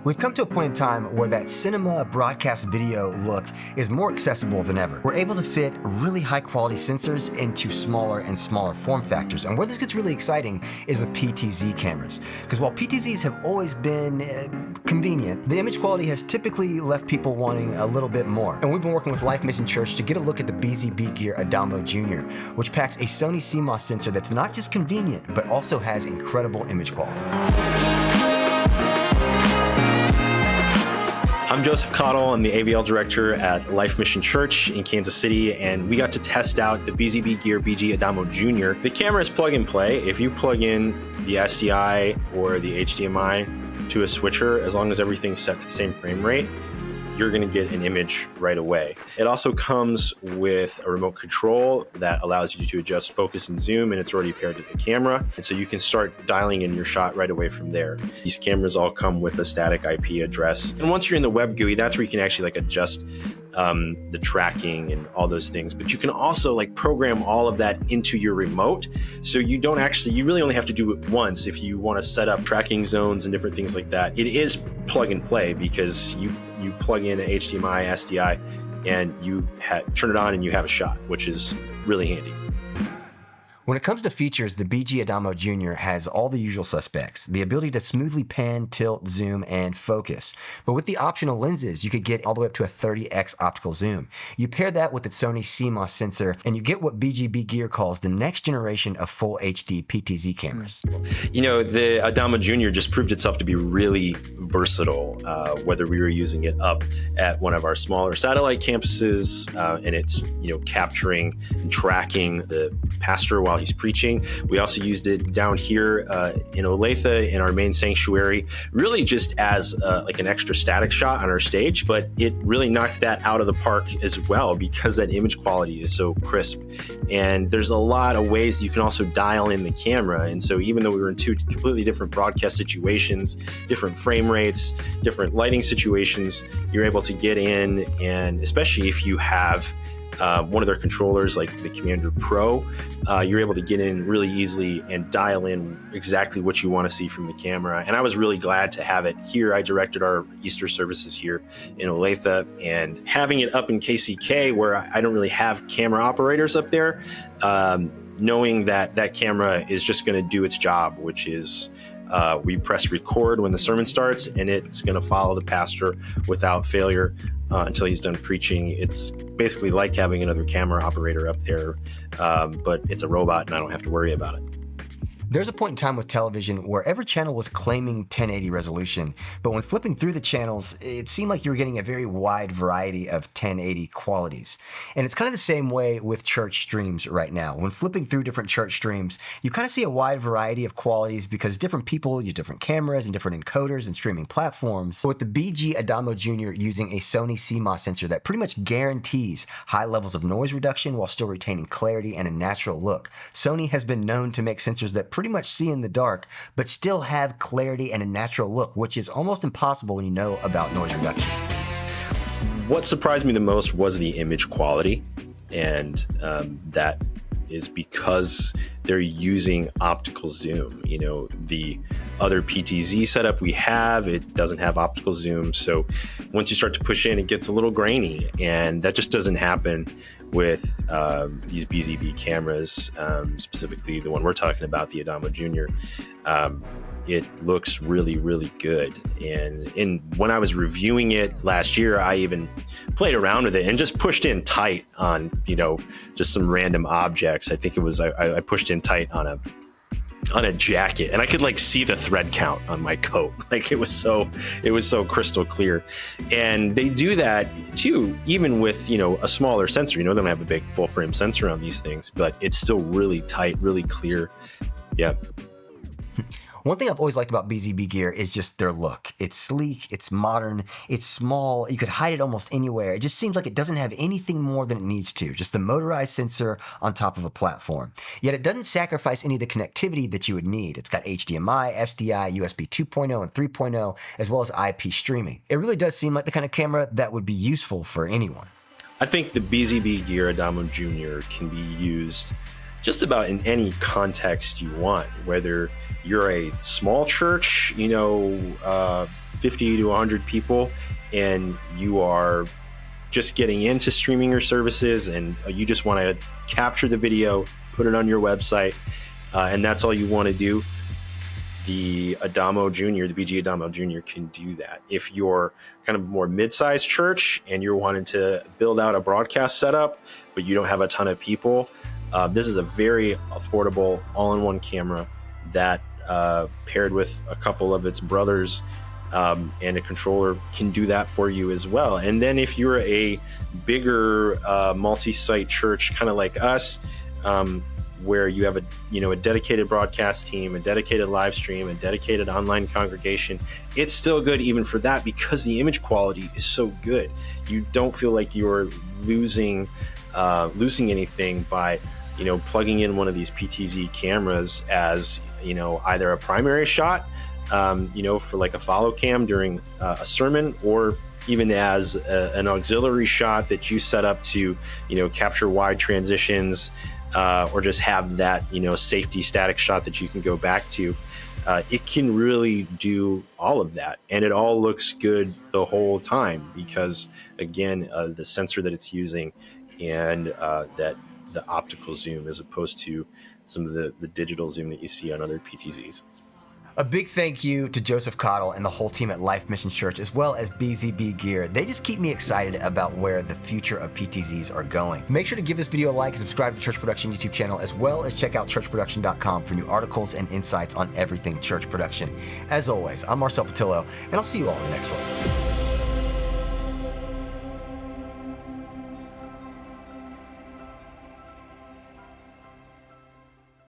We've come to a point in time where that cinema broadcast video look is more accessible than ever. We're able to fit really high quality sensors into smaller and smaller form factors. And where this gets really exciting is with PTZ cameras. Because while PTZs have always been convenient, the image quality has typically left people wanting a little bit more. And we've been working with LifeMission Church to get a look at the BG-Adamo Jr, which packs a Sony CMOS sensor that's not just convenient, but also has incredible image quality. I'm Joseph Cottle. I'm the AVL director at LifeMission Church in Kansas City, and we got to test out the BZBGear BG-Adamo Jr. The camera is plug and play. If you plug in the SDI or the HDMI to a switcher, as long as everything's set to the same frame rate, you're going to get an image right away. It also comes with a remote control that allows you to adjust focus and zoom, and it's already paired to the camera. And so you can start dialing in your shot right away from there. These cameras all come with a static IP address. And once you're in the web GUI, that's where you can actually adjust the tracking and all those things. But you can also program all of that into your remote. So you really only have to do it once if you want to set up tracking zones and different things like that. It is plug and play because you plug in an HDMI, SDI, and you turn it on and you have a shot, which is really handy. When it comes to features, the BG-Adamo Jr. has all the usual suspects, the ability to smoothly pan, tilt, zoom, and focus. But with the optional lenses, you could get all the way up to a 30x optical zoom. You pair that with its Sony CMOS sensor, and you get what BZBGear calls the next generation of full HD PTZ cameras. The Adamo Jr. just proved itself to be really versatile, whether we were using it up at one of our smaller satellite campuses, and it's, capturing and tracking the pastor while he's preaching. We also used it down here in Olathe in our main sanctuary, really just as an extra static shot on our stage, but it really knocked that out of the park as well because that image quality is so crisp. And there's a lot of ways you can also dial in the camera. And so even though we were in two completely different broadcast situations, different frame rates, different lighting situations, you're able to get in, and especially if you have one of their controllers like the Commander Pro, you're able to get in really easily and dial in exactly what you want to see from the camera. And I was really glad to have it here. I directed our Easter services here in Olathe, and having it up in KCK where I don't really have camera operators up there, knowing that camera is just going to do its job, which is we press record when the sermon starts, and it's going to follow the pastor without failure until he's done preaching. It's basically like having another camera operator up there, but it's a robot and I don't have to worry about it. There's a point in time with television where every channel was claiming 1080 resolution, but when flipping through the channels, it seemed like you were getting a very wide variety of 1080 qualities. And it's kind of the same way with church streams right now. When flipping through different church streams, you kind of see a wide variety of qualities because different people use different cameras and different encoders and streaming platforms. So with the BG-Adamo Jr. using a Sony CMOS sensor that pretty much guarantees high levels of noise reduction while still retaining clarity and a natural look, Sony has been known to make sensors that pretty much see in the dark, but still have clarity and a natural look, which is almost impossible when you know about noise reduction. What surprised me the most was the image quality, and that is because they're using optical zoom. The other PTZ setup we have, it doesn't have optical zoom. So once you start to push in, it gets a little grainy, and that just doesn't happen with these BZB cameras, specifically the one we're talking about, the Adamo Jr. It looks really, really good. And when I was reviewing it last year, I even played around with it and just pushed in tight on, just some random objects. I think it was, I pushed in tight on a jacket, and I could see the thread count on my coat. It was so crystal clear. And they do that too, even with, a smaller sensor. They don't have a big full frame sensor on these things, but it's still really tight, really clear. Yeah. One thing I've always liked about BZBGear is just their look. It's sleek, it's modern, it's small, you could hide it almost anywhere. It just seems like it doesn't have anything more than it needs to, just the motorized sensor on top of a platform. Yet it doesn't sacrifice any of the connectivity that you would need. It's got HDMI, SDI, USB 2.0 and 3.0, as well as IP streaming. It really does seem like the kind of camera that would be useful for anyone. I think the BZBGear Adamo Jr. can be used just about in any context you want, whether you're a small church, 50 to 100 people and you are just getting into streaming your services and you just want to capture the video, put it on your website, and that's all you want to do, the Adamo Jr., the BG-Adamo Jr. can do that. If you're kind of more mid-sized church and you're wanting to build out a broadcast setup, but you don't have a ton of people, this is a very affordable all-in-one camera that paired with a couple of its brothers and a controller can do that for you as well. And then if you're a bigger multi-site church, kind of like us, where you have a dedicated broadcast team, a dedicated live stream, a dedicated online congregation, it's still good even for that because the image quality is so good. You don't feel like you're losing anything by plugging in one of these PTZ cameras as either a primary shot for like a follow cam during a sermon, or even as an auxiliary shot that you set up to capture wide transitions, or just have that safety static shot that you can go back to. It can really do all of that, and it all looks good the whole time because again the sensor that it's using and that the optical zoom as opposed to some of the digital zoom that you see on other PTZs. A big thank you to Joseph Cottle and the whole team at LifeMission Church, as well as BZBGear. They just keep me excited about where the future of PTZs are going. Make sure to give this video a like and subscribe to Church Production YouTube channel, as well as check out churchproduction.com for new articles and insights on everything church production. As always, I'm Marcel Patillo, and I'll see you all in the next one.